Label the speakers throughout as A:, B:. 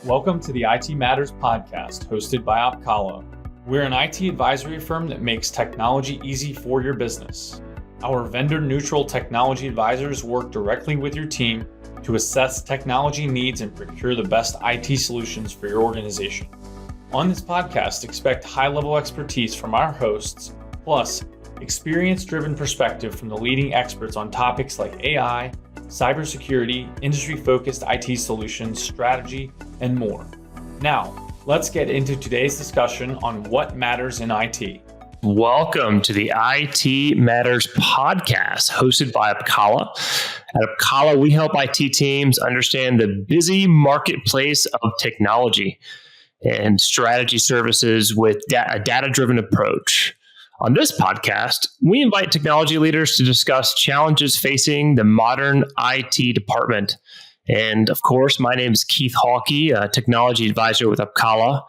A: Welcome to the IT Matters podcast, hosted by Opkalla. We're an IT advisory firm that makes technology easy for your business. Our vendor-neutral technology advisors work directly with your team to assess technology needs and procure the best IT solutions for your organization. On this podcast, expect high-level expertise from our hosts, plus experience-driven perspective from the leading experts on topics like AI, cybersecurity, industry-focused IT solutions, strategy, and more. Now, let's get into today's discussion on what matters in IT.
B: Welcome to the IT Matters podcast, hosted by Opkalla. At Opkalla, we help IT teams understand the busy marketplace of technology and strategy services with a data-driven approach. On this podcast, we invite technology leaders to discuss challenges facing the modern IT department. And of course, my name is Keith Hawkey, a technology advisor with Opkalla.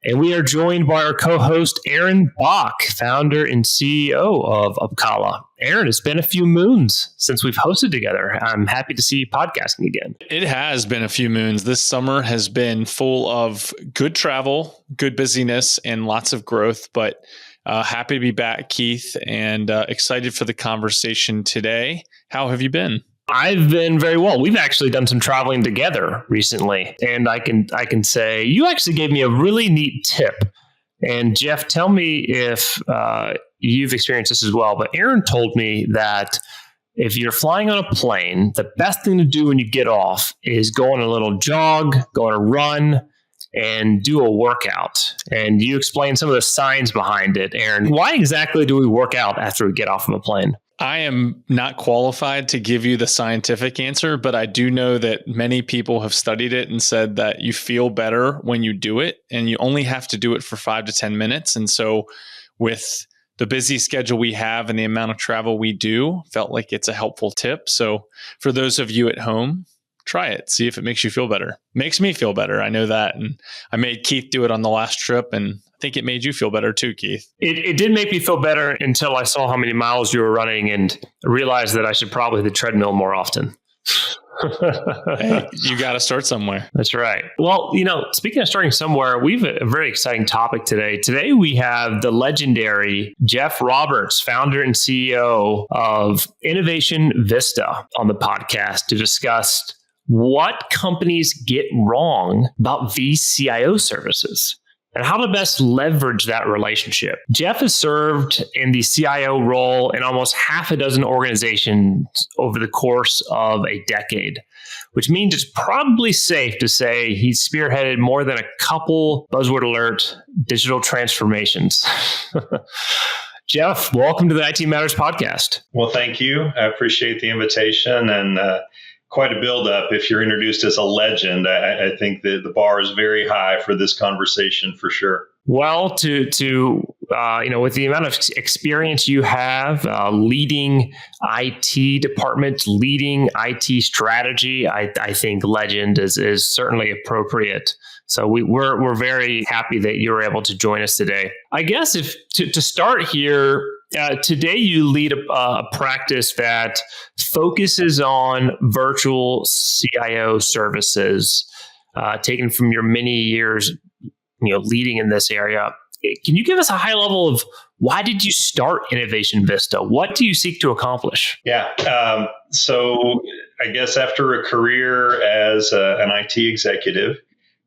B: And we are joined by our co-host, Aaron Bach, founder and CEO of Opkalla. Aaron, it's been a few moons since we've hosted together. I'm happy to see you podcasting again.
C: It has been a few moons. This summer has been full of good travel, good busyness, and lots of growth. But happy to be back, Keith, and excited for the conversation today. How have you been?
B: I've been very well. We've actually done some traveling together recently, and I can say you actually gave me a really neat tip. And Jeff, tell me if you've experienced this as well. But Aaron told me that if you're flying on a plane, the best thing to do when you get off is go on a little jog, go on a run, and do a workout. And you explained some of the science behind it. Aaron, why exactly do we work out after we get off of a plane?
C: I am not qualified to give you the scientific answer, but I do know that many people have studied it and said that you feel better when you do it, and you only have to do it for 5 to 10 minutes. And so with the busy schedule we have and the amount of travel we do, felt like it's a helpful tip. So for those of you at home, try it. See if it makes you feel better. Makes me feel better. I know that. And I made Keith do it on the last trip, and I think it made you feel better too, Keith.
B: It did make me feel better until I saw how many miles you were running and realized that I should probably hit the treadmill more often.
C: Hey, you got to start somewhere.
B: That's right. Well, speaking of starting somewhere, we have a very exciting topic today. Today, we have the legendary Jeff Roberts, founder and CEO of Innovation Vista, on the podcast to discuss what companies get wrong about VCIO services and how to best leverage that relationship. Jeff has served in the CIO role in almost half a dozen organizations over the course of a decade, which means it's probably safe to say he's spearheaded more than a couple buzzword alert digital transformations. Jeff, welcome to the IT Matters podcast.
D: Well, thank you. I appreciate the invitation, and quite a build-up. If you're introduced as a legend, I think that the bar is very high for this conversation for sure.
B: Well, with the amount of experience you have leading IT departments, leading IT strategy, I think legend is certainly appropriate. So we're very happy that you were able to join us today. I guess if to start here, today you lead a practice that focuses on virtual CIO services, taken from your many years, leading in this area. Can you give us a high level of why did you start Innovation Vista? What do you seek to accomplish?
D: Yeah. So I guess after a career as an IT executive,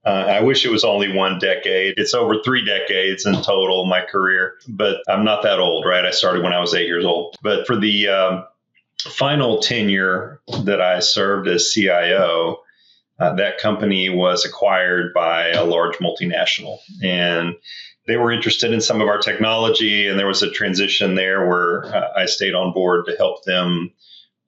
D: I wish it was only 1 decade. It's over 3 decades in total, my career, but I'm not that old, right? I started when I was 8 years old. But for the final tenure that I served as CIO, that company was acquired by a large multinational, and they were interested in some of our technology. And there was a transition there where I stayed on board to help them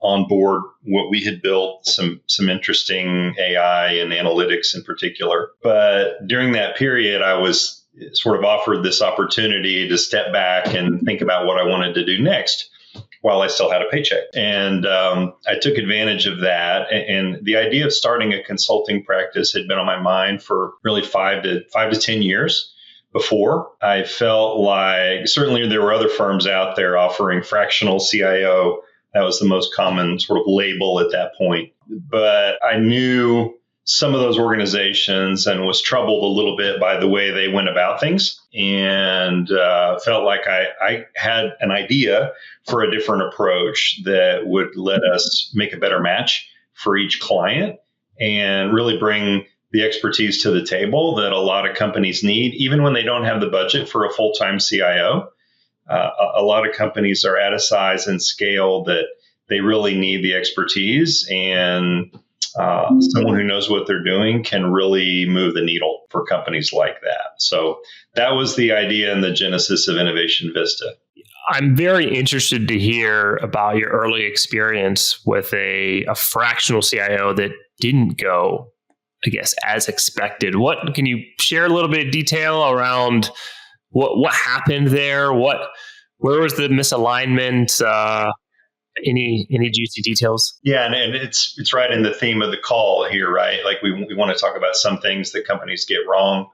D: onboard what we had built, some interesting AI and analytics in particular. But during that period, I was sort of offered this opportunity to step back and think about what I wanted to do next while I still had a paycheck. And I took advantage of that. And the idea of starting a consulting practice had been on my mind for really 5 to 10 years before. I felt like certainly there were other firms out there offering fractional CIO. That was the most common sort of label at that point. But I knew some of those organizations and was troubled a little bit by the way they went about things, and felt like I had an idea for a different approach that would let us make a better match for each client and really bring the expertise to the table that a lot of companies need, even when they don't have the budget for a full-time CIO. A lot of companies are at a size and scale that they really need the expertise, and someone who knows what they're doing can really move the needle for companies like that. So that was the idea and the genesis of Innovation Vista.
B: I'm very interested to hear about your early experience with a fractional CIO that didn't go, I guess, as expected. What can you share a little bit of detail around what happened there? Where was the misalignment? Any juicy details?
D: Yeah, and it's right in the theme of the call here, right? Like we want to talk about some things that companies get wrong.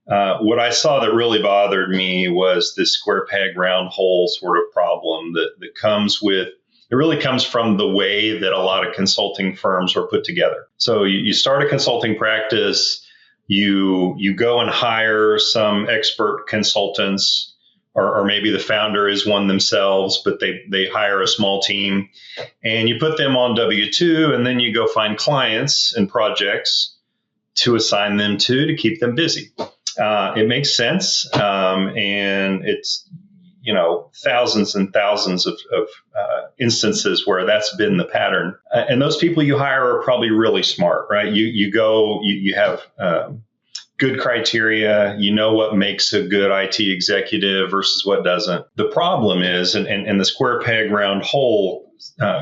D: What I saw that really bothered me was this square peg round hole sort of problem that comes with. It really comes from the way that a lot of consulting firms are put together. So you start a consulting practice, you go and hire some expert consultants, or maybe the founder is one themselves, but they hire a small team, and you put them on W-2, and then you go find clients and projects to assign them to keep them busy. It makes sense, and it's thousands and thousands of instances where that's been the pattern. And those people you hire are probably really smart, right? You have good criteria. You know what makes a good IT executive versus what doesn't. The problem is, and the square peg round hole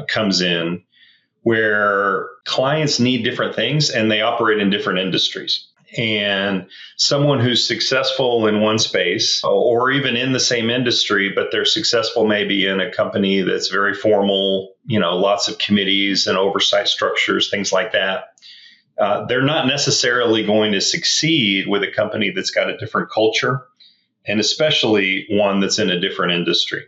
D: comes in, where clients need different things and they operate in different industries. And someone who's successful in one space, or even in the same industry, but they're successful maybe in a company that's very formal, lots of committees and oversight structures, things like that. They're not necessarily going to succeed with a company that's got a different culture, and especially one that's in a different industry.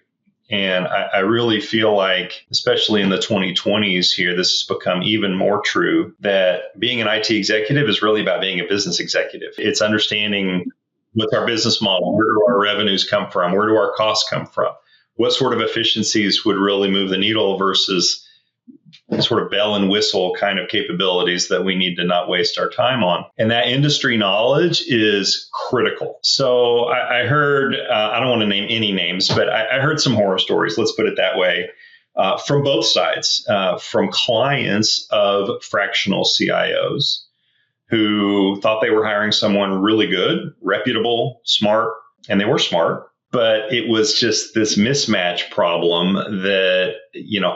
D: And I really feel like, especially in the 2020s here, this has become even more true, that being an IT executive is really about being a business executive. It's understanding what's our business model, where do our revenues come from, where do our costs come from, what sort of efficiencies would really move the needle versus sort of bell and whistle kind of capabilities that we need to not waste our time on. And that industry knowledge is critical. So I heard, I don't want to name any names, but I heard some horror stories, let's put it that way, from both sides, from clients of fractional CIOs who thought they were hiring someone really good, reputable, smart, and they were smart. But it was just this mismatch problem that,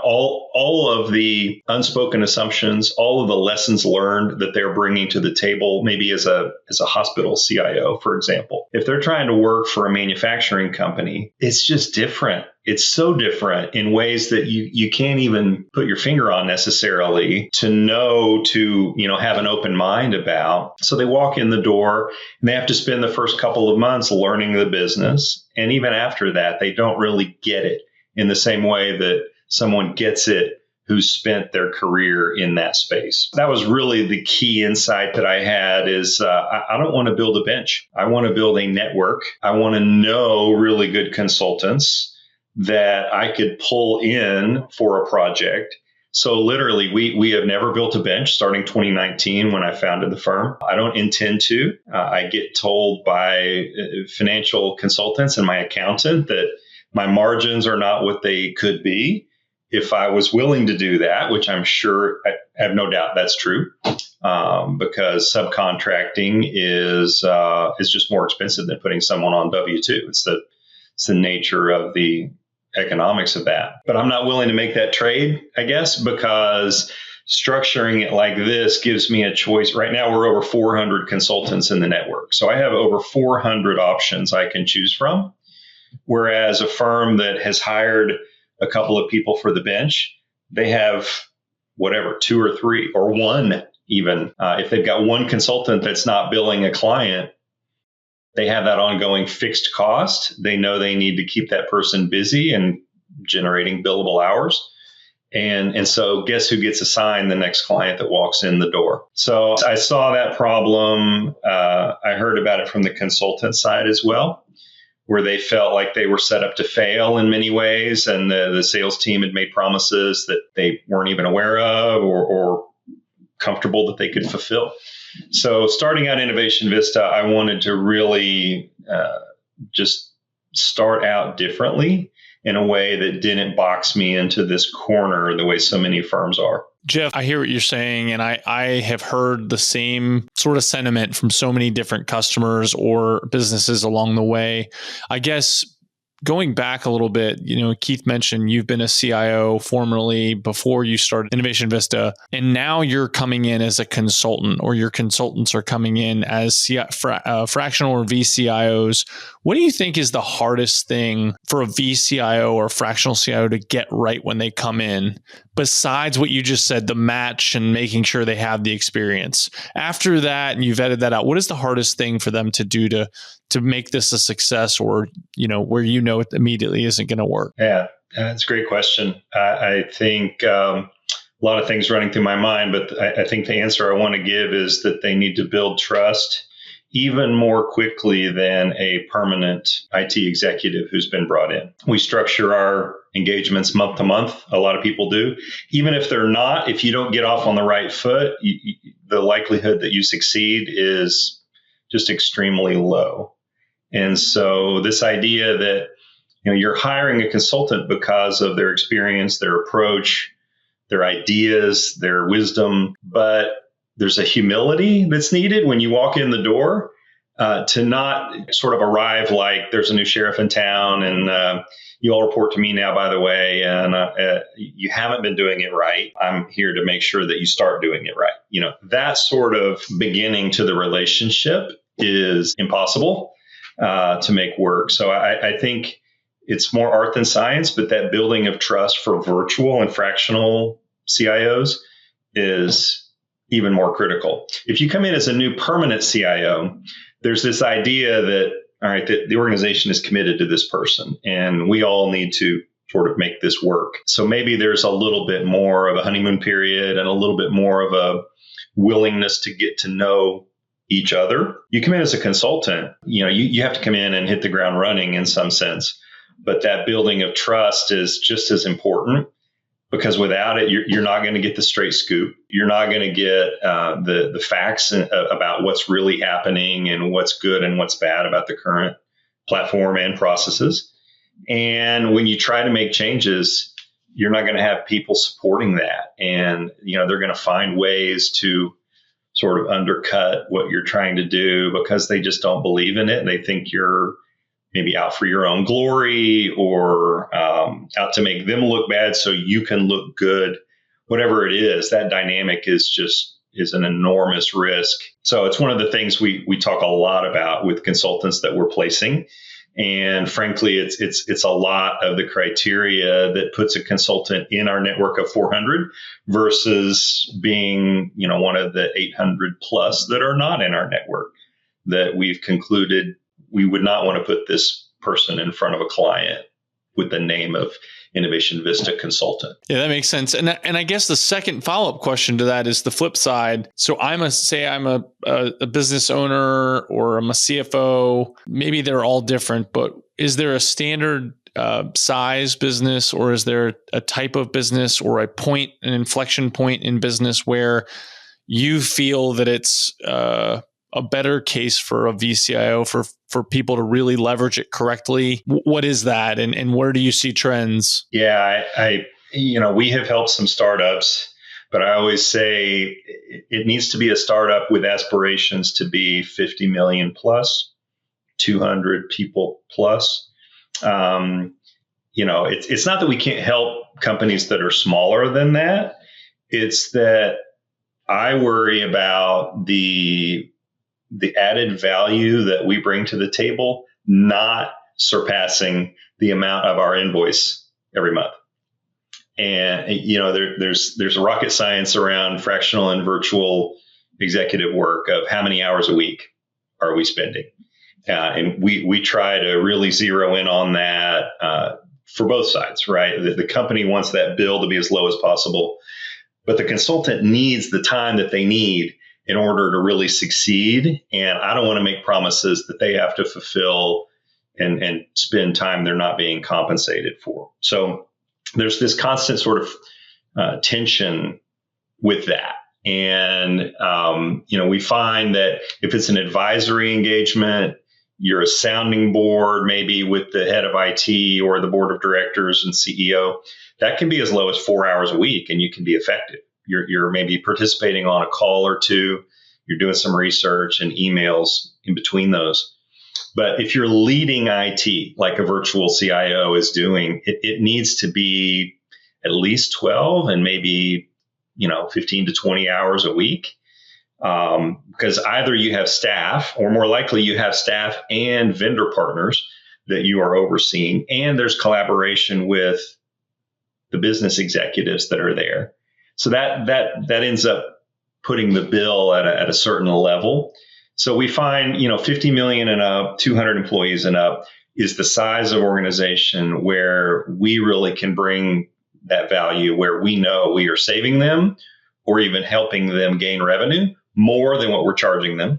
D: all of the unspoken assumptions, all of the lessons learned that they're bringing to the table, maybe as a hospital CIO, for example, if they're trying to work for a manufacturing company, it's just different. It's so different in ways that you can't even put your finger on necessarily to have an open mind about. So they walk in the door and they have to spend the first couple of months learning the business. And even after that, they don't really get it in the same way that someone gets it who's spent their career in that space. That was really the key insight that I had is I don't want to build a bench. I want to build a network. I want to know really good consultants that I could pull in for a project. So literally, we have never built a bench starting 2019 when I founded the firm. I don't intend to. I get told by financial consultants and my accountant that my margins are not what they could be. If I was willing to do that, which I'm sure, I have no doubt that's true, because subcontracting is just more expensive than putting someone on W-2. It's the nature of the economics of that. But I'm not willing to make that trade, I guess, because structuring it like this gives me a choice. Right now, we're over 400 consultants in the network. So I have over 400 options I can choose from. Whereas a firm that has hired a couple of people for the bench, they have whatever, 2 or 3 or 1 even. If they've got one consultant that's not billing a client, they have that ongoing fixed cost. They know they need to keep that person busy and generating billable hours. And so guess who gets assigned the next client that walks in the door? So I saw that problem. I heard about it from the consultant side as well, where they felt like they were set up to fail in many ways. And the sales team had made promises that they weren't even aware of or comfortable that they could fulfill. So starting out Innovation Vista, I wanted to really just start out differently in a way that didn't box me into this corner the way so many firms are.
C: Jeff, I hear what you're saying, and I have heard the same sort of sentiment from so many different customers or businesses along the way. I guess going back a little bit, Keith mentioned you've been a CIO formerly before you started Innovation Vista, and now you're coming in as a consultant, or your consultants are coming in as fractional or VCIOs. What do you think is the hardest thing for a VCIO or a fractional CIO to get right when they come in, besides what you just said, the match and making sure they have the experience? After that, and you've vetted that out, what is the hardest thing for them to do to make this a success, or, where it immediately isn't going to work?
D: Yeah, that's a great question. I think a lot of things running through my mind, but I think the answer I want to give is that they need to build trust even more quickly than a permanent IT executive who's been brought in. We structure our engagements month to month. A lot of people do. Even if they're not, if you don't get off on the right foot, the likelihood that you succeed is just extremely low. And so this idea that you're hiring a consultant because of their experience, their approach, their ideas, their wisdom, but there's a humility that's needed when you walk in the door to not sort of arrive like there's a new sheriff in town and you all report to me now, by the way, and you haven't been doing it right. I'm here to make sure that you start doing it right. That sort of beginning to the relationship is impossible to make work. So I think it's more art than science, but that building of trust for virtual and fractional CIOs is even more critical. If you come in as a new permanent CIO, there's this idea that, all right, that the organization is committed to this person and we all need to sort of make this work. So maybe there's a little bit more of a honeymoon period and a little bit more of a willingness to get to know each other. You come in as a consultant, you have to come in and hit the ground running in some sense, but that building of trust is just as important, because without it, you're not going to get the straight scoop. You're not going to get the facts about what's really happening and what's good and what's bad about the current platform and processes. And when you try to make changes, you're not going to have people supporting that. And, they're going to find ways to sort of undercut what you're trying to do because they just don't believe in it. And they think you're maybe out for your own glory or out to make them look bad so you can look good. Whatever it is, that dynamic is an enormous risk. So it's one of the things we talk a lot about with consultants that we're placing. And frankly, it's a lot of the criteria that puts a consultant in our network of 400 versus being, one of the 800 plus that are not in our network, that we've concluded we would not want to put this person in front of a client with the name of Innovation Vista consultant.
C: Yeah, that makes sense. And I guess the second follow-up question to that is the flip side. So I'm a business owner or I'm a CFO. Maybe they're all different, but is there a standard size business, or is there a type of business or an inflection point in business where you feel that it's a better case for a VCIO for people to really leverage it correctly? What is that, and where do you see trends?
D: Yeah, we have helped some startups, but I always say it needs to be a startup with aspirations to be 50 million plus, 200 people plus. It's not that we can't help companies that are smaller than that. It's that I worry about the added value that we bring to the table not surpassing the amount of our invoice every month. And, there's a rocket science around fractional and virtual executive work of how many hours a week are we spending. And we try to really zero in on that for both sides, right? The company wants that bill to be as low as possible, but the consultant needs the time that they need in order to really succeed. And I don't want to make promises that they have to fulfill and spend time they're not being compensated for. So there's this constant sort of tension with that. And, we find that if it's an advisory engagement, you're a sounding board, maybe with the head of IT or the board of directors and CEO, that can be as low as 4 hours a week and you can be effective. You're maybe participating on a call or two, you're doing some research and emails in between those. But if you're leading IT, like a virtual CIO is doing, it needs to be at least 12 and maybe 15 to 20 hours a week. Because either you have staff, or more likely you have staff and vendor partners that you are overseeing, and there's collaboration with the business executives that are there. So that ends up putting the bill at a certain level. So we find, 50 million and up, 200 employees and up is the size of organization where we really can bring that value, where we know we are saving them or even helping them gain revenue more than what we're charging them.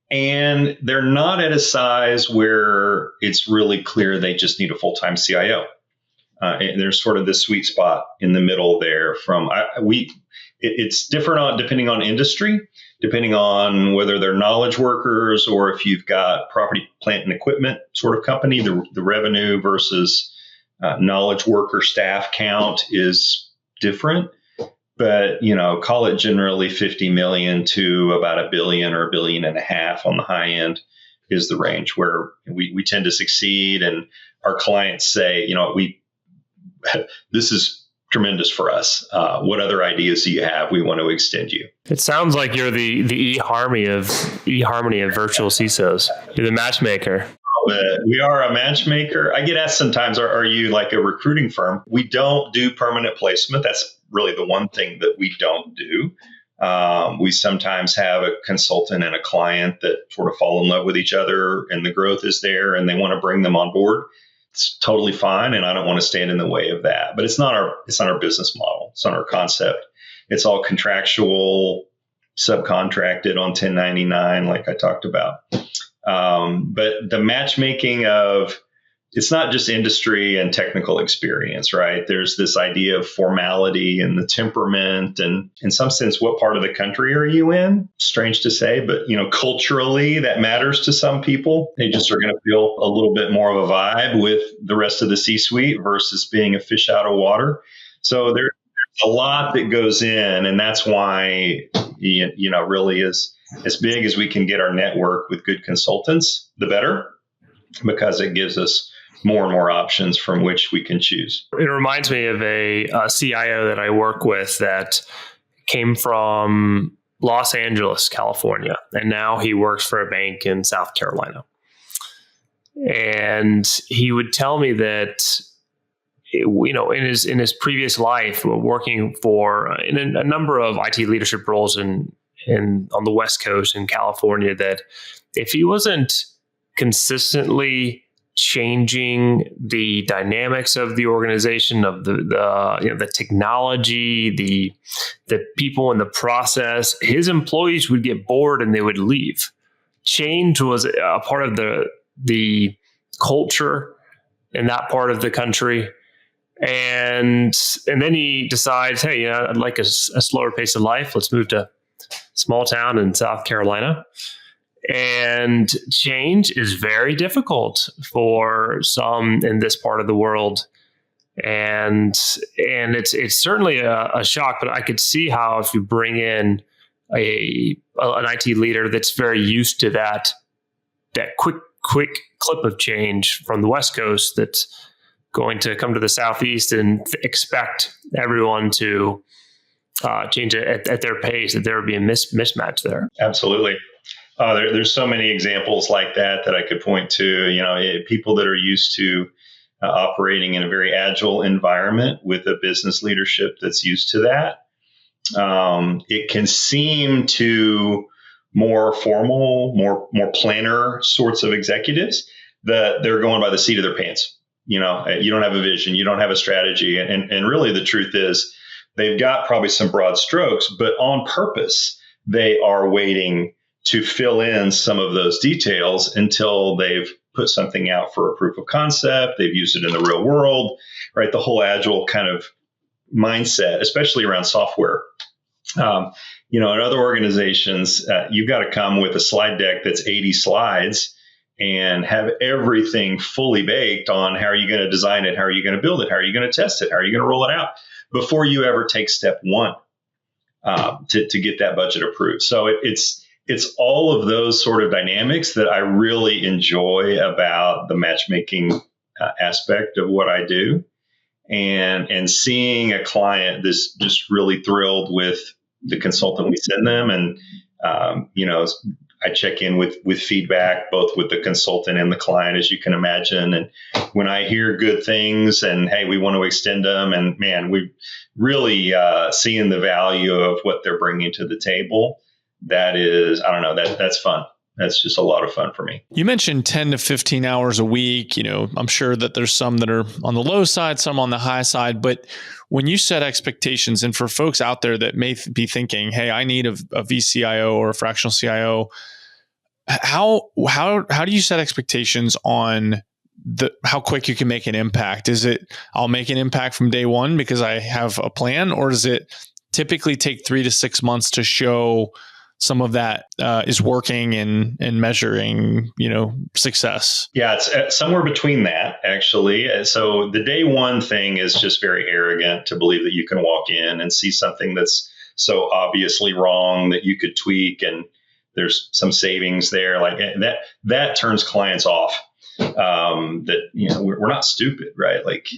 D: And they're not at a size where it's really clear they just need a full-time CIO. And there's sort of this sweet spot in the middle there. It's different depending on industry, depending on whether they're knowledge workers or if you've got property, plant, and equipment sort of company. The revenue versus knowledge worker staff count is different. But, call it generally 50 million to about $1 billion or $1.5 billion on the high end is the range where we tend to succeed. And our clients say, this is tremendous for us. What other ideas do you have? We want to extend you.
B: It sounds like you're the eHarmony of virtual CISOs. You're the matchmaker.
D: We are a matchmaker. I get asked sometimes, are you like a recruiting firm? We don't do permanent placement. That's really the one thing that we don't do. We sometimes have a consultant and a client that sort of fall in love with each other and the growth is there and they want to bring them on board. It's totally fine. And I don't want to stand in the way of that, but it's not our business model. It's not our concept. It's all contractual, subcontracted on 1099, like I talked about. But the matchmaking it's not just industry and technical experience, right? There's this idea of formality and the temperament and in some sense, what part of the country are you in? Strange to say, but culturally that matters to some people. They just are going to feel a little bit more of a vibe with the rest of the C-suite versus being a fish out of water. So there's a lot that goes in, and that's why, really as big as we can get our network with good consultants, the better, because it gives us more and more options from which we can choose.
B: It reminds me of a CIO that I work with that came from Los Angeles, California, and now he works for a bank in South Carolina. And he would tell me that, in his previous life, working in a number of IT leadership roles on the West Coast in California, that if he wasn't consistently changing the dynamics of the organization, of the technology, the people in the process, his employees would get bored and they would leave. Change was a part of the culture in that part of the country. And then he decides, hey, I'd like a slower pace of life. Let's move to a small town in South Carolina. And change is very difficult for some in this part of the world. And it's certainly a shock, but I could see how if you bring in an IT leader that's very used to that quick clip of change from the West Coast, that's going to come to the Southeast and expect everyone to change it at their pace, that there would be a mismatch there.
D: Absolutely. There's so many examples like that I could point to. People that are used to operating in a very agile environment with a business leadership that's used to that. It can seem to more formal, more planner sorts of executives that they're going by the seat of their pants. you don't have a vision, you don't have a strategy. And really the truth is they've got probably some broad strokes, but on purpose, they are waiting to fill in some of those details until they've put something out for a proof of concept. They've used it in the real world, right? The whole agile kind of mindset, especially around software. In other organizations, you've got to come with a slide deck that's 80 slides and have everything fully baked on how are you going to design it, how are you going to build it, how are you going to test it, how are you going to roll it out before you ever take step one to get that budget approved. So it's all of those sort of dynamics that I really enjoy about the matchmaking aspect of what I do. And seeing a client that's just really thrilled with the consultant we send them. And, I check in with feedback, both with the consultant and the client, as you can imagine. And when I hear good things and, hey, we want to extend them, and man, we really seeing the value of what they're bringing to the table. That is, I don't know, that's fun. That's just a lot of fun for me.
C: You mentioned 10 to 15 hours a week. I'm sure that there's some that are on the low side, some on the high side. But when you set expectations, and for folks out there that may be thinking, hey, I need a VCIO or a fractional CIO, how do you set expectations on how quick you can make an impact? Is it, I'll make an impact from day one because I have a plan, or does it typically take 3 to 6 months to show some of that is working and measuring, success?
D: Yeah, it's somewhere between that, actually. So the day one thing is just very arrogant to believe that you can walk in and see something that's so obviously wrong that you could tweak and there's some savings there. Like that turns clients off. We're not stupid, right? Like,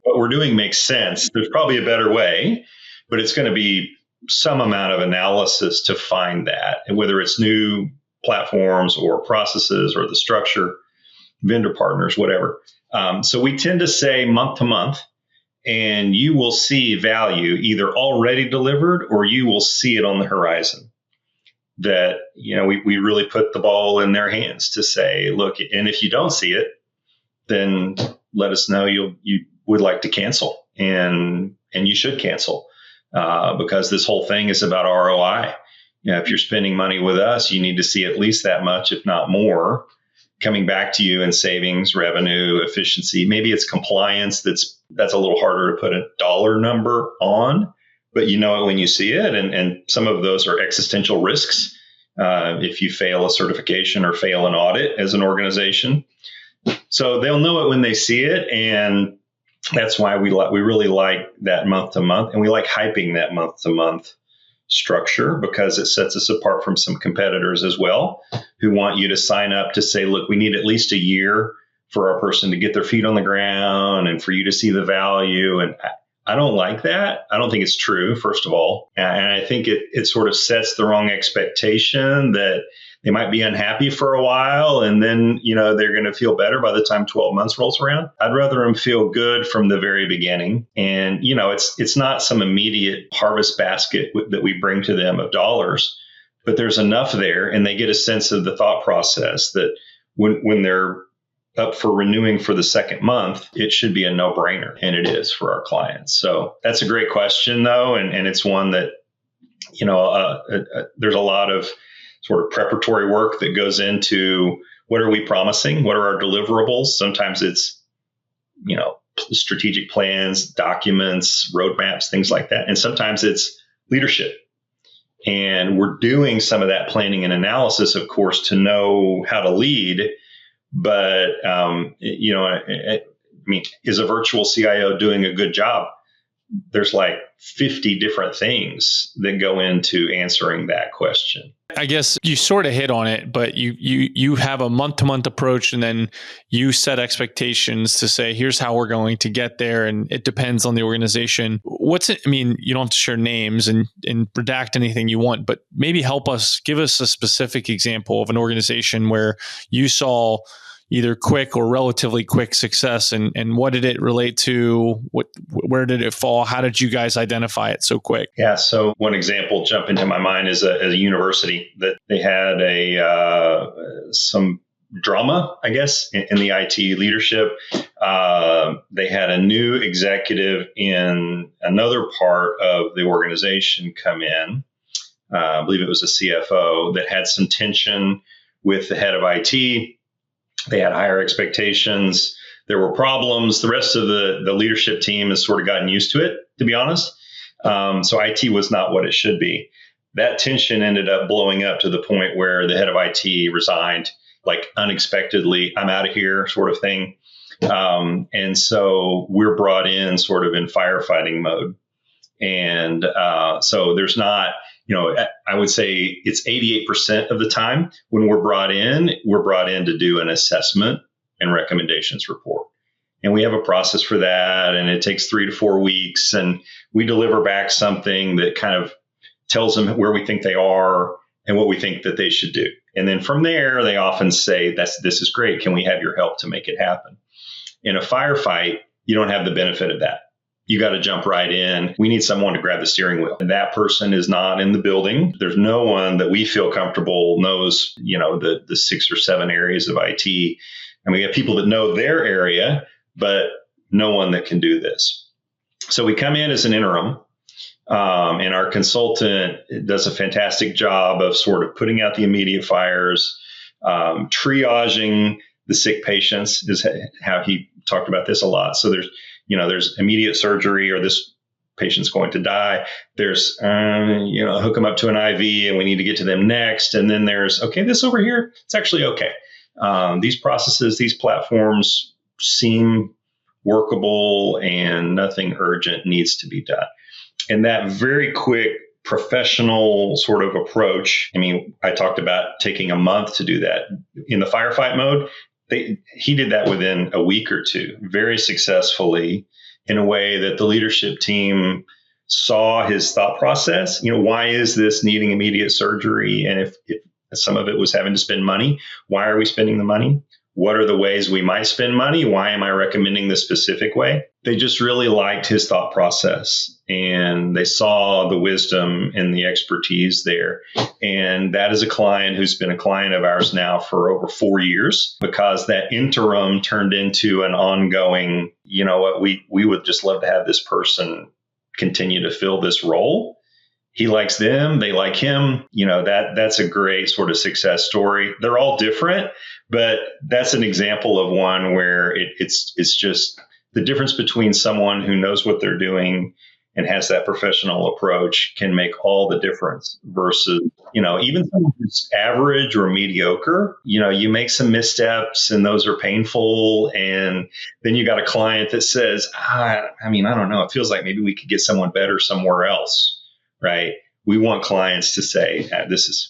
D: what we're doing makes sense. There's probably a better way, but it's going to be some amount of analysis to find that, and whether it's new platforms or processes or the structure, vendor partners, whatever. So we tend to say month to month, and you will see value either already delivered or you will see it on the horizon. That, we really put the ball in their hands to say, look, and if you don't see it, then let us know you would like to cancel, and you should cancel. Because this whole thing is about ROI. If you're spending money with us, you need to see at least that much, if not more, coming back to you in savings, revenue, efficiency. Maybe it's compliance. That's a little harder to put a dollar number on, but you know it when you see it. And some of those are existential risks. If you fail a certification or fail an audit as an organization. So they'll know it when they see it. And that's why we really like that month to month, and we like hyping that month to month structure because it sets us apart from some competitors as well who want you to sign up to say, look, we need at least a year for our person to get their feet on the ground and for you to see the value. And I don't like that. I don't think it's true, first of all. And I think it sort of sets the wrong expectation that they might be unhappy for a while and then, they're going to feel better by the time 12 months rolls around. I'd rather them feel good from the very beginning. And, it's not some immediate harvest basket that we bring to them of dollars, but there's enough there and they get a sense of the thought process that when they're up for renewing for the second month, it should be a no-brainer. And it is for our clients. So that's a great question, though. And it's one that, there's a lot of sort of preparatory work that goes into what are we promising? What are our deliverables? Sometimes it's, strategic plans, documents, roadmaps, things like that. And sometimes it's leadership. And we're doing some of that planning and analysis, of course, to know how to lead. But, is a virtual CIO doing a good job? There's like 50 different things that go into answering that question.
C: I guess you sort of hit on it, but you have a month-to-month approach, and then you set expectations to say, here's how we're going to get there, and it depends on the organization. What's it? You don't have to share names and redact anything you want, but maybe give us a specific example of an organization where you saw either quick or relatively quick success, and what did it relate to? Where did it fall? How did you guys identify it so quick?
D: Yeah, so one example jump into my mind is a university that they had some drama, I guess, in the IT leadership. They had a new executive in another part of the organization come in. I believe it was a CFO that had some tension with the head of IT. They had higher expectations. There were problems. The rest of the leadership team has sort of gotten used to it, to be honest. So IT was not what it should be. That tension ended up blowing up to the point where the head of IT resigned, like unexpectedly, I'm out of here sort of thing. And so we're brought in sort of in firefighting mode. And so there's not, I would say it's 88% of the time when we're brought in to do an assessment and recommendations report. And we have a process for that. And it takes 3 to 4 weeks. And we deliver back something that kind of tells them where we think they are and what we think that they should do. And then from there, they often say, this is great. Can we have your help to make it happen? In a firefight, you don't have the benefit of that. You got to jump right in. We need someone to grab the steering wheel. And that person is not in the building. There's no one that we feel comfortable knows, the 6 or 7 areas of IT. And we have people that know their area, but no one that can do this. So we come in as an interim. And our consultant does a fantastic job of sort of putting out the immediate fires, triaging the sick patients is how he talked about this a lot. So there's immediate surgery or this patient's going to die. There's, hook them up to an IV and we need to get to them next. And then there's, okay, this over here, it's actually okay. These processes, these platforms seem workable and nothing urgent needs to be done. And that very quick professional sort of approach, I talked about taking a month to do that. In the firefight mode, he did that within a week or two, very successfully, in a way that the leadership team saw his thought process. Why is this needing immediate surgery? And if some of it was having to spend money, why are we spending the money? What are the ways we might spend money? Why am I recommending this specific way? They just really liked his thought process and they saw the wisdom and the expertise there. And that is a client who's been a client of ours now for over 4 years, because that interim turned into an ongoing, we would just love to have this person continue to fill this role. He likes them, they like him. That's a great sort of success story. They're all different, but that's an example of one where it's just the difference between someone who knows what they're doing and has that professional approach can make all the difference versus, even someone who's average or mediocre, you make some missteps and those are painful. And then you got a client that says, I don't know, it feels like maybe we could get someone better somewhere else. Right. We want clients to say,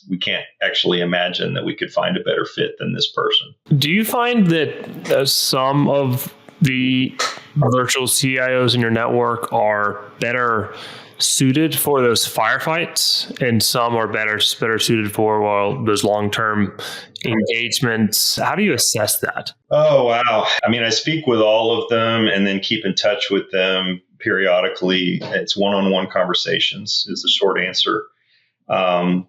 D: we can't actually imagine that we could find a better fit than this person.
B: Do you find that some of the virtual CIOs in your network are better suited for those firefights and some are better suited for those long-term engagements? How do you assess that?
D: Oh, wow. I speak with all of them and then keep in touch with them periodically. It's one-on-one conversations is the short answer.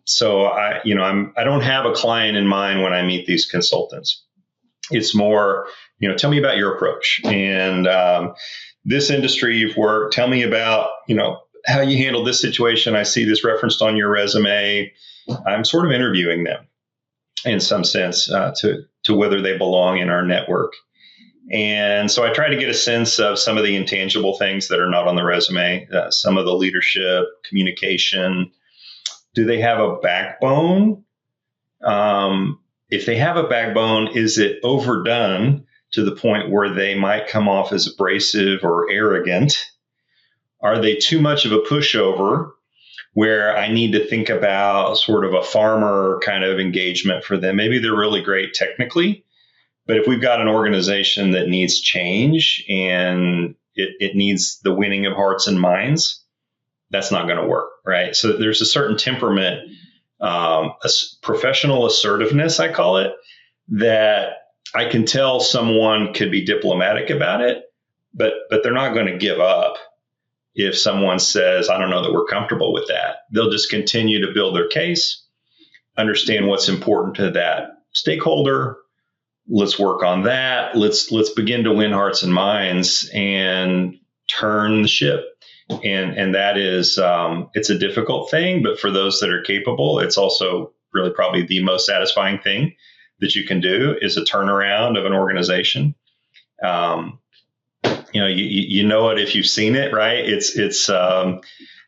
D: So I don't have a client in mind when I meet these consultants. It's more, tell me about your approach and this industry you've worked. Tell me about, how you handled this situation. I see this referenced on your resume. I'm sort of interviewing them in some sense to whether they belong in our network. And so I try to get a sense of some of the intangible things that are not on the resume, some of the leadership, communication. Do they have a backbone? If they have a backbone, is it overdone to the point where they might come off as abrasive or arrogant? Are they too much of a pushover where I need to think about sort of a farmer kind of engagement for them? Maybe they're really great technically, but if we've got an organization that needs change and it needs the winning of hearts and minds, that's not going to work, right? So there's a certain temperament, a professional assertiveness, I call it, that I can tell someone could be diplomatic about it, but they're not going to give up. If someone says, I don't know that we're comfortable with that, they'll just continue to build their case, understand what's important to that stakeholder, Let's work on that. Let's begin to win hearts and minds and turn the ship. And that is, it's a difficult thing, but for those that are capable, it's also really probably the most satisfying thing that you can do is a turnaround of an organization. You know it if you've seen it, right? It's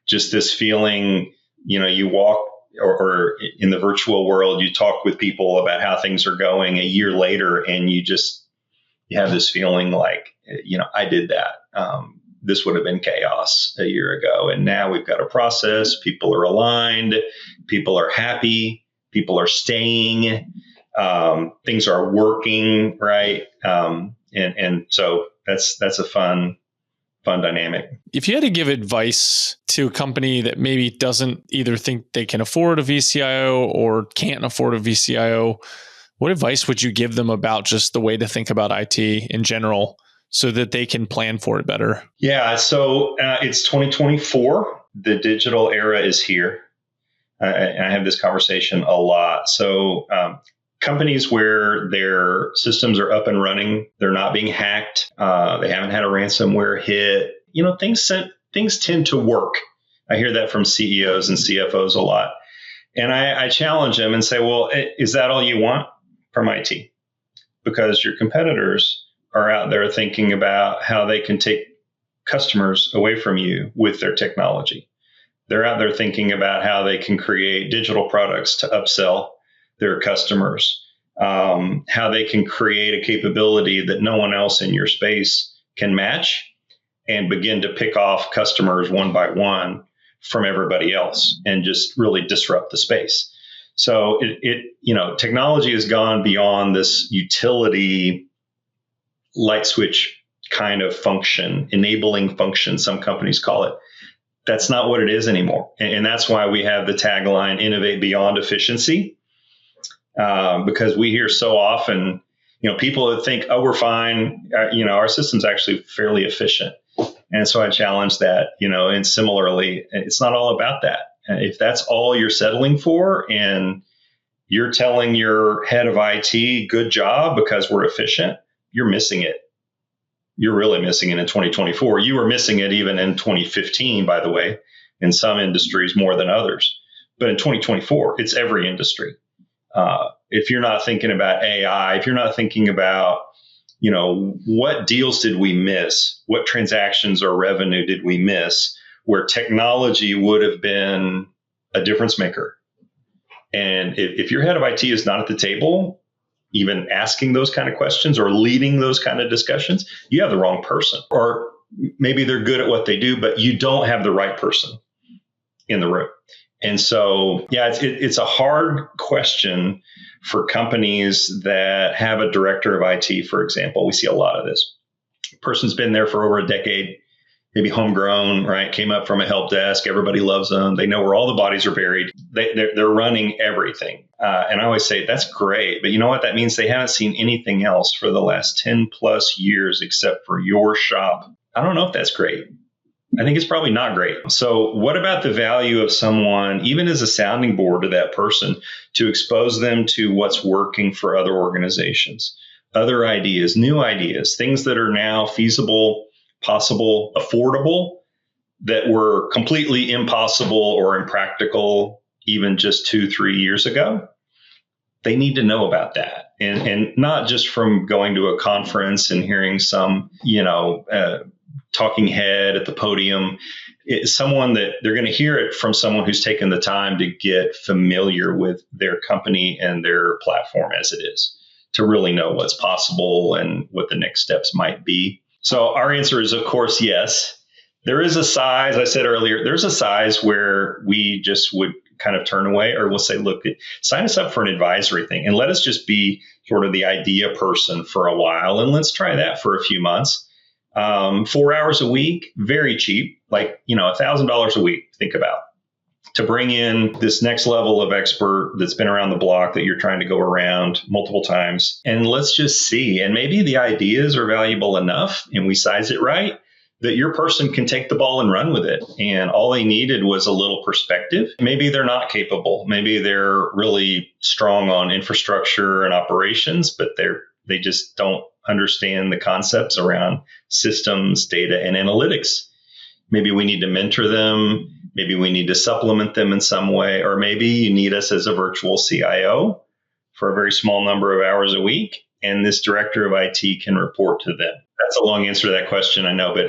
D: just this feeling, you walk or in the virtual world, you talk with people about how things are going a year later, and you have this feeling like, I did that. This would have been chaos a year ago. And now we've got a process. People are aligned. People are happy. People are staying. Things are working, right? And so that's a fun dynamic.
C: If you had to give advice to a company that maybe doesn't either think they can afford a VCIO or can't afford a VCIO, what advice would you give them about just the way to think about IT in general so that they can plan for it better?
D: Yeah, so it's 2024. The digital era is here. And I have this conversation a lot. So companies where their systems are up and running, they're not being hacked, they haven't had a ransomware hit, things tend to work. I hear that from CEOs and CFOs a lot. And I challenge them and say, well, is that all you want from IT? Because your competitors are out there thinking about how they can take customers away from you with their technology. They're out there thinking about how they can create digital products to upsell their customers, how they can create a capability that no one else in your space can match, and begin to pick off customers one by one from everybody else and just really disrupt the space. So technology has gone beyond this utility light switch kind of function, enabling function, some companies call it. That's not what it is anymore. And that's why we have the tagline, innovate beyond efficiency, because we hear so often, people that think, oh, we're fine. Our system's actually fairly efficient. And so I challenge that, and similarly, it's not all about that. If that's all you're settling for and you're telling your head of IT, good job because we're efficient, you're missing it. You're really missing it in 2024. You were missing it even in 2015, by the way, in some industries more than others. But in 2024, it's every industry. If you're not thinking about AI, if you're not thinking about, what deals did we miss? What transactions or revenue did we miss where technology would have been a difference maker? And if your head of IT is not at the table, even asking those kind of questions or leading those kind of discussions, you have the wrong person. Or maybe they're good at what they do, but you don't have the right person in the room. And so, it's a hard question for companies that have a director of IT, for example. We see a lot of this. Person's been there for over a decade, maybe homegrown, right? Came up from a help desk. Everybody loves them. They know where all the bodies are buried. They're running everything. And I always say, that's great. But you know what? That means they haven't seen anything else for the last 10 plus years except for your shop. I don't know if that's great. I think it's probably not great. So what about the value of someone, even as a sounding board to that person, to expose them to what's working for other organizations, other ideas, new ideas, things that are now feasible, possible, affordable, that were completely impossible or impractical even just 2-3 years ago? They need to know about that. And not just from going to a conference and hearing some, talking head at the podium. It's someone that they're going to hear it from someone who's taken the time to get familiar with their company and their platform as it is, to really know what's possible and what the next steps might be. So our answer is, of course, yes. There is a size, I said earlier, there's a size where we just would kind of turn away, or we'll say, look, sign us up for an advisory thing and let us just be sort of the idea person for a while. And let's try that for a few months. 4 hours a week, very cheap, like, $1,000 a week, think about, to bring in this next level of expert that's been around the block that you're trying to go around multiple times. And let's just see. And maybe the ideas are valuable enough and we size it right that your person can take the ball and run with it. And all they needed was a little perspective. Maybe they're not capable. Maybe they're really strong on infrastructure and operations, but they're They just don't understand the concepts around systems, data, and analytics. Maybe we need to mentor them. Maybe we need to supplement them in some way, or maybe you need us as a virtual CIO for a very small number of hours a week, and this director of IT can report to them. That's a long answer to that question, I know, but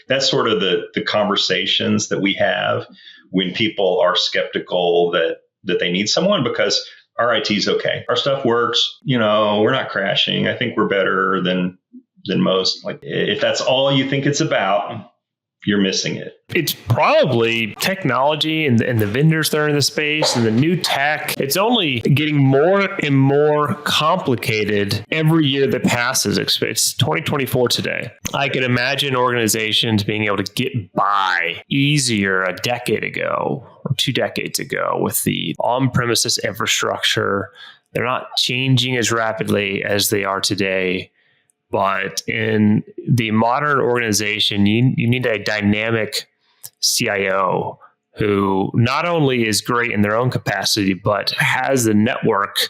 D: that's sort of the conversations that we have when people are skeptical that they need someone, because our IT is okay. Our stuff works. We're not crashing. I think we're better than most. Like, if that's all you think it's about, you're missing it.
B: It's probably technology and the vendors that are in the space and the new tech. It's only getting more and more complicated every year that passes. It's 2024 today. I can imagine organizations being able to get by easier a decade ago or 2 decades ago with the on-premises infrastructure. They're not changing as rapidly as they are today. But in the modern organization, you need a dynamic CIO who not only is great in their own capacity, but has the network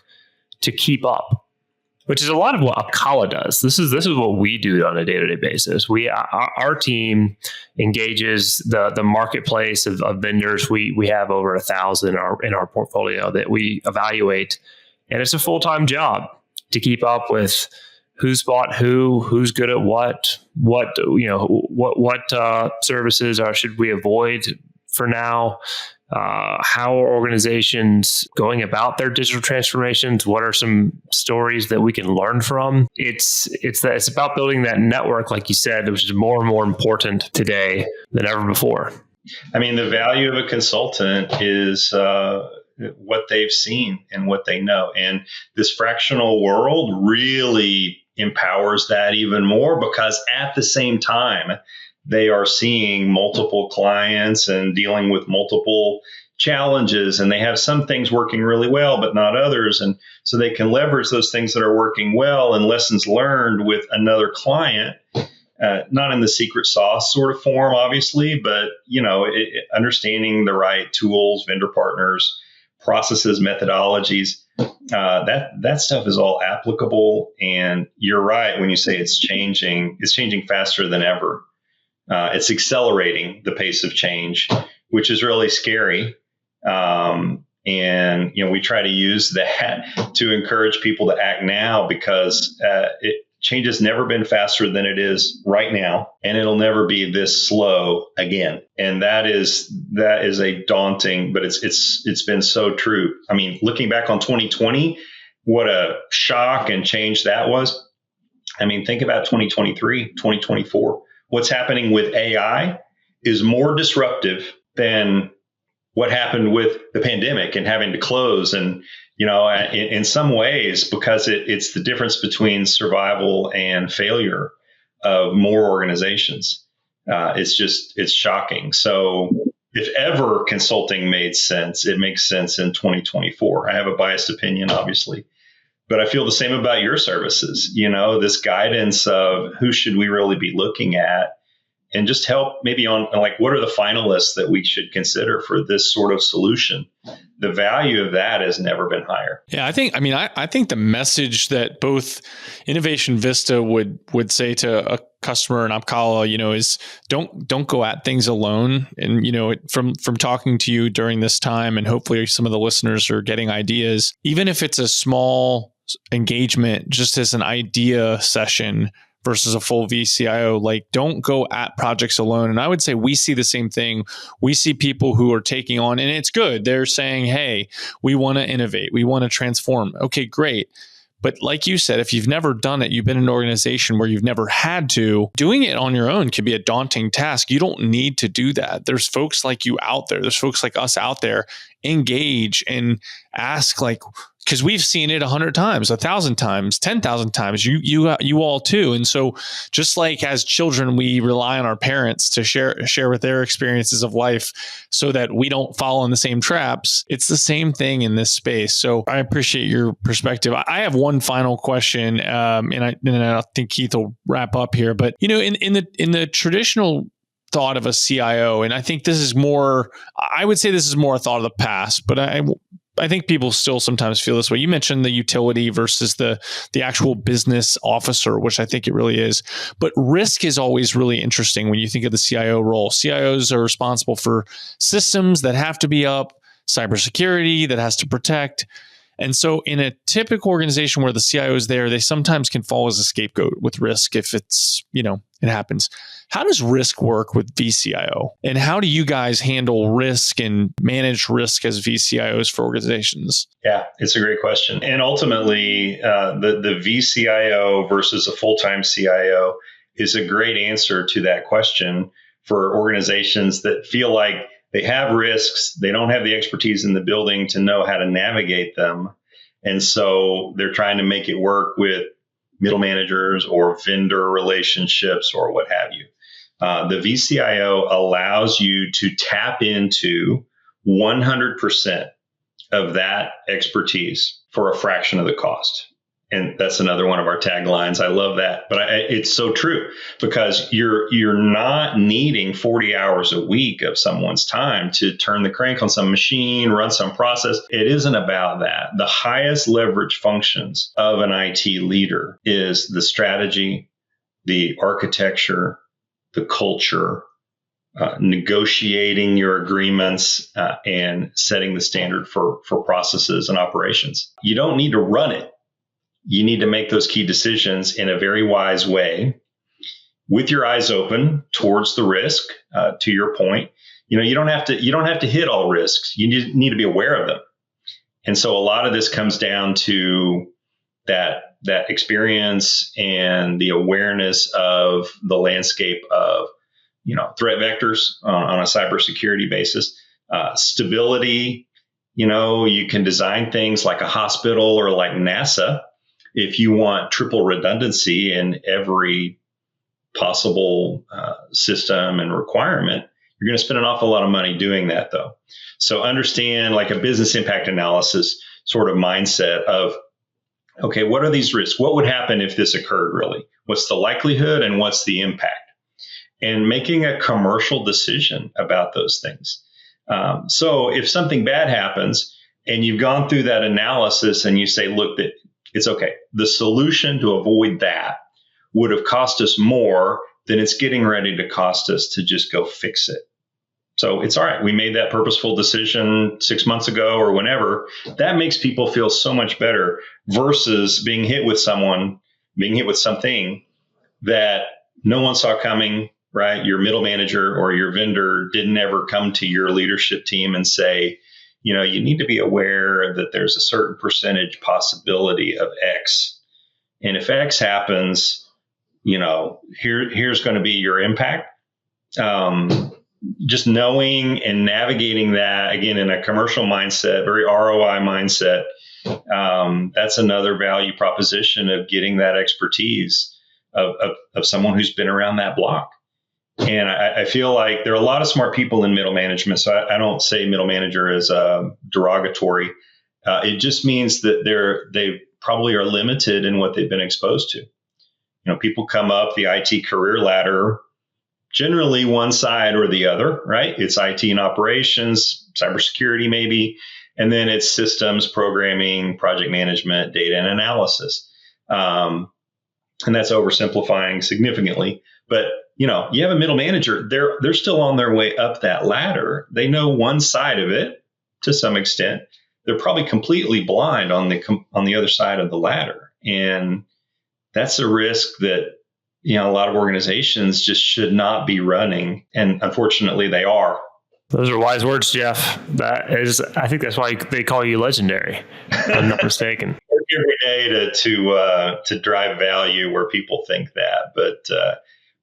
B: to keep up, which is a lot of what Opkalla does. This is what we do on a day-to-day basis. Our team engages the marketplace of vendors. We have over 1,000 in our portfolio that we evaluate, and it's a full-time job to keep up with who's bought who's good at what services should we avoid for now? How are organizations going about their digital transformations? What are some stories that we can learn from? It's about building that network, like you said, which is more and more important today than ever before.
D: I mean, the value of a consultant is what they've seen and what they know. And this fractional world really empowers that even more, because at the same time, they are seeing multiple clients and dealing with multiple challenges, and they have some things working really well, but not others. And so they can leverage those things that are working well and lessons learned with another client, not in the secret sauce sort of form, obviously, but, understanding the right tools, vendor partners, processes, methodologies. That stuff is all applicable. And you're right when you say it's changing faster than ever. It's accelerating the pace of change, which is really scary. And we try to use that to encourage people to act now, because change has never been faster than it is right now, and it'll never be this slow again. And that is a daunting, but it's been so true. I mean, looking back on 2020, what a shock and change that was. I mean, think about 2023, 2024. What's happening with AI is more disruptive than what happened with the pandemic and having to close. And in some ways, because it's the difference between survival and failure of more organizations. It's shocking. So if ever consulting made sense, it makes sense in 2024. I have a biased opinion, obviously, but I feel the same about your services. This guidance of who should we really be looking at, and just help maybe on like, what are the finalists that we should consider for this sort of solution? The value of that has never been higher.
C: Yeah, I think the message that both Innovation Vista would say to a customer and Opkalla, is don't go at things alone. And, from talking to you during this time, and hopefully some of the listeners are getting ideas, even if it's a small engagement, just as an idea session versus a full VCIO, like, don't go at projects alone. And I would say we see the same thing. We see people who are taking on, and it's good. They're saying, hey, we want to innovate. We want to transform. Okay, great. But like you said, if you've never done it, you've been in an organization where you've never had to, doing it on your own can be a daunting task. You don't need to do that. There's folks like you out there. There's folks like us out there. Engage and ask, like, because we've seen it 100 times, 1,000 times, 10,000 times. You all too. And so, just like as children, we rely on our parents to share with their experiences of life, so that we don't fall in the same traps. It's the same thing in this space. So I appreciate your perspective. I have one final question, and I think Keith will wrap up here. But in the traditional thought of a CIO, and I think this is more, I would say this is more a thought of the past, but I think people still sometimes feel this way. You mentioned the utility versus the actual business officer, which I think it really is. But risk is always really interesting when you think of the CIO role. CIOs are responsible for systems that have to be up, cybersecurity that has to protect. And so in a typical organization where the CIO is there, they sometimes can fall as a scapegoat with risk if it's, it happens. How does risk work with VCIO? And how do you guys handle risk and manage risk as VCIOs for organizations?
D: Yeah, it's a great question. And ultimately, the VCIO versus a full-time CIO is a great answer to that question for organizations that feel like they have risks. They don't have the expertise in the building to know how to navigate them. And so they're trying to make it work with middle managers or vendor relationships or what have you. The VCIO allows you to tap into 100% of that expertise for a fraction of the cost. And that's another one of our taglines. I love that. But it's so true because you're not needing 40 hours a week of someone's time to turn the crank on some machine, run some process. It isn't about that. The highest leverage functions of an IT leader is the strategy, the architecture, the culture, negotiating your agreements, and setting the standard for processes and operations. You don't need to run it. You need to make those key decisions in a very wise way with your eyes open towards the risk. To your point, you don't have to hit all risks. You need to be aware of them. And so a lot of this comes down to that experience and the awareness of the landscape of threat vectors on a cybersecurity basis, stability. You can design things like a hospital or like NASA. If you want triple redundancy in every possible system and requirement, you're going to spend an awful lot of money doing that, though. So understand like a business impact analysis sort of mindset of, okay, what are these risks? What would happen if this occurred really? What's the likelihood and what's the impact? And making a commercial decision about those things. So if something bad happens and you've gone through that analysis and you say, look, that it's okay. The solution to avoid that would have cost us more than it's getting ready to cost us to just go fix it. So it's all right. We made that purposeful decision 6 months ago or whenever. That makes people feel so much better versus being hit with something that no one saw coming, right? Your middle manager or your vendor didn't ever come to your leadership team and say, you need to be aware that there's a certain percentage possibility of X. And if X happens, here's going to be your impact. Just knowing and navigating that, again, in a commercial mindset, very ROI mindset, that's another value proposition of getting that expertise of someone who's been around that block. And I feel like there are a lot of smart people in middle management. So I don't say middle manager as derogatory. It just means that they probably are limited in what they've been exposed to. People come up the IT career ladder, generally one side or the other, right? It's IT and operations, cybersecurity maybe, and then it's systems, programming, project management, data and analysis. And that's oversimplifying significantly. But you have a middle manager, they're still on their way up that ladder. They know one side of it to some extent. They're probably completely blind on the other side of the ladder. And that's a risk that, a lot of organizations just should not be running. And unfortunately, they are.
B: Those are wise words, Jeff. I think that's why they call you legendary, if I'm not mistaken.
D: Every day to drive value where people think that. But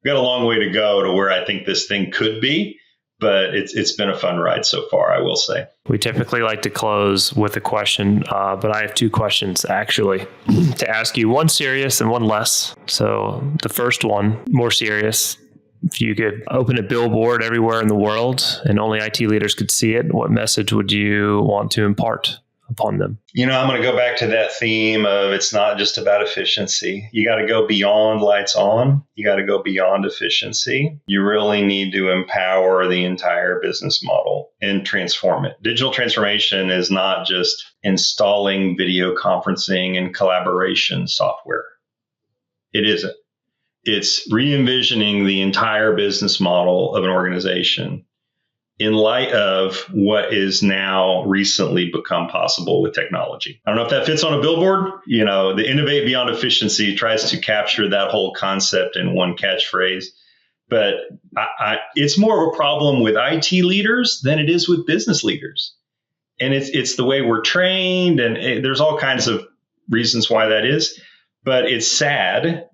D: we've got a long way to go to where I think this thing could be. But it's been a fun ride so far, I will say.
B: We typically like to close with a question, but I have two questions actually to ask you, one serious and one less. So the first one, more serious. If you could open a billboard everywhere in the world and only IT leaders could see it, what message would you want to impart upon them?
D: I'm going to go back to that theme of it's not just about efficiency. You got to go beyond lights on. You got to go beyond efficiency. You really need to empower the entire business model and transform it. Digital transformation is not just installing video conferencing and collaboration software. It isn't. It's re-envisioning the entire business model of an organization in light of what is now recently become possible with technology. I don't know if that fits on a billboard. The innovate beyond efficiency tries to capture that whole concept in one catchphrase. But it's more of a problem with IT leaders than it is with business leaders. And it's the way we're trained, and there's all kinds of reasons why that is. But it's sad.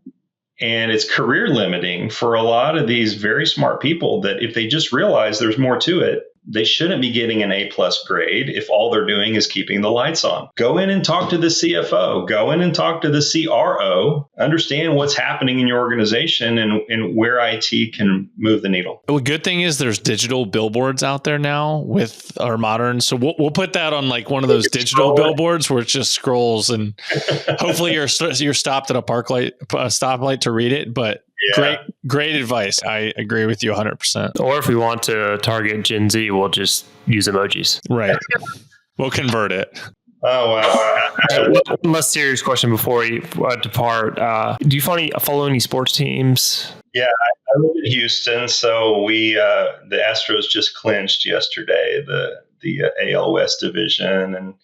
D: And it's career limiting for a lot of these very smart people that if they just realize there's more to it, they shouldn't be getting an A+ grade if all they're doing is keeping the lights on. Go in and talk to the CFO. Go in and talk to the CRO. Understand what's happening in your organization and where IT can move the needle.
C: The good thing is there's digital billboards out there now with our modern. So we'll put that on like one of those digital billboards where it just scrolls, and hopefully you're stopped at a stoplight to read it. But yeah. Great advice. I agree with you 100%.
B: Or if we want to target Gen Z, we'll just use emojis.
C: Right. We'll convert it.
D: Oh, wow.
B: One less serious question before we depart. Do you follow any sports teams?
D: Yeah, I live in Houston, so the Astros just clinched yesterday the AL West division, and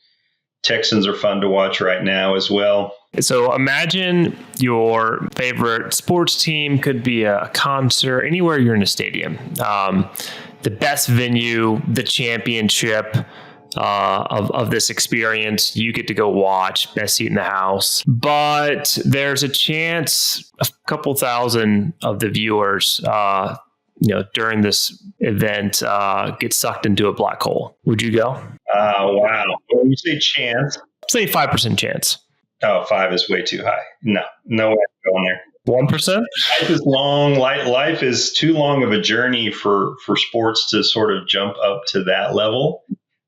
D: Texans are fun to watch right now as well.
B: So imagine your favorite sports team could be a concert, anywhere you're in a stadium. The best venue, the championship of this experience, you get to go watch, best seat in the house. But there's a chance a couple thousand of the viewers during this event get sucked into a black hole. Would you go?
D: Wow. When you say chance,
B: say 5% chance.
D: Oh, 5 is way too high. No way I'm going there.
B: 1%?
D: Life is long. Life is too long of a journey for sports to sort of jump up to that level.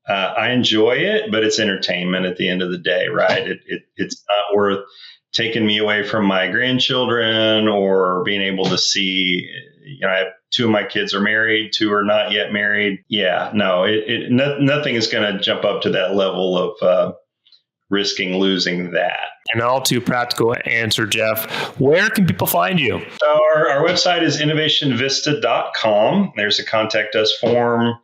D: I enjoy it, but it's entertainment at the end of the day, right? It's not worth taking me away from my grandchildren or being able to see. I have 2 of my kids are married, 2 are not yet married. Yeah, no, nothing is going to jump up to that level of risking losing that.
B: And all too practical answer, Jeff. Where can people find you?
D: So our website is innovationvista.com. There's a contact us form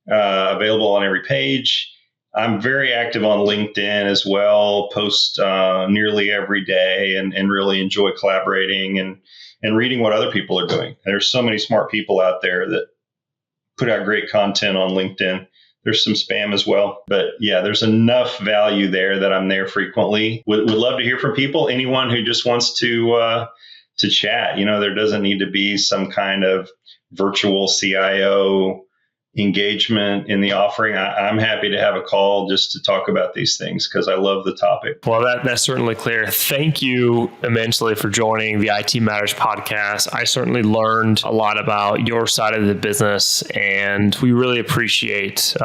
D: available on every page. I'm very active on LinkedIn as well, post nearly every day and really enjoy collaborating and reading what other people are doing. There's so many smart people out there that put out great content on LinkedIn. There's some spam as well. But yeah, there's enough value there that I'm there frequently. Would love to hear from people. Anyone who just wants to chat. There doesn't need to be some kind of virtual CIO engagement in the offering. I'm happy to have a call just to talk about these things because I love the topic.
B: Well, that's certainly clear. Thank you immensely for joining the IT Matters podcast. I certainly learned a lot about your side of the business, and we really appreciate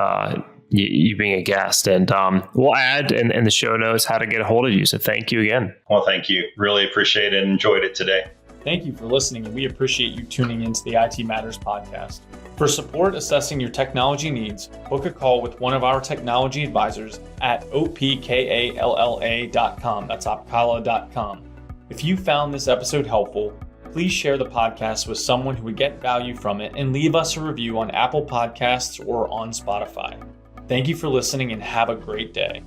B: you being a guest. And we'll add in the show notes how to get a hold of you. So thank you again.
D: Well, thank you. Really appreciate it and enjoyed it today.
A: Thank you for listening, and we appreciate you tuning into the IT Matters podcast. For support assessing your technology needs, book a call with one of our technology advisors at opkalla.com. That's opkalla.com. If you found this episode helpful, please share the podcast with someone who would get value from it and leave us a review on Apple Podcasts or on Spotify. Thank you for listening and have a great day.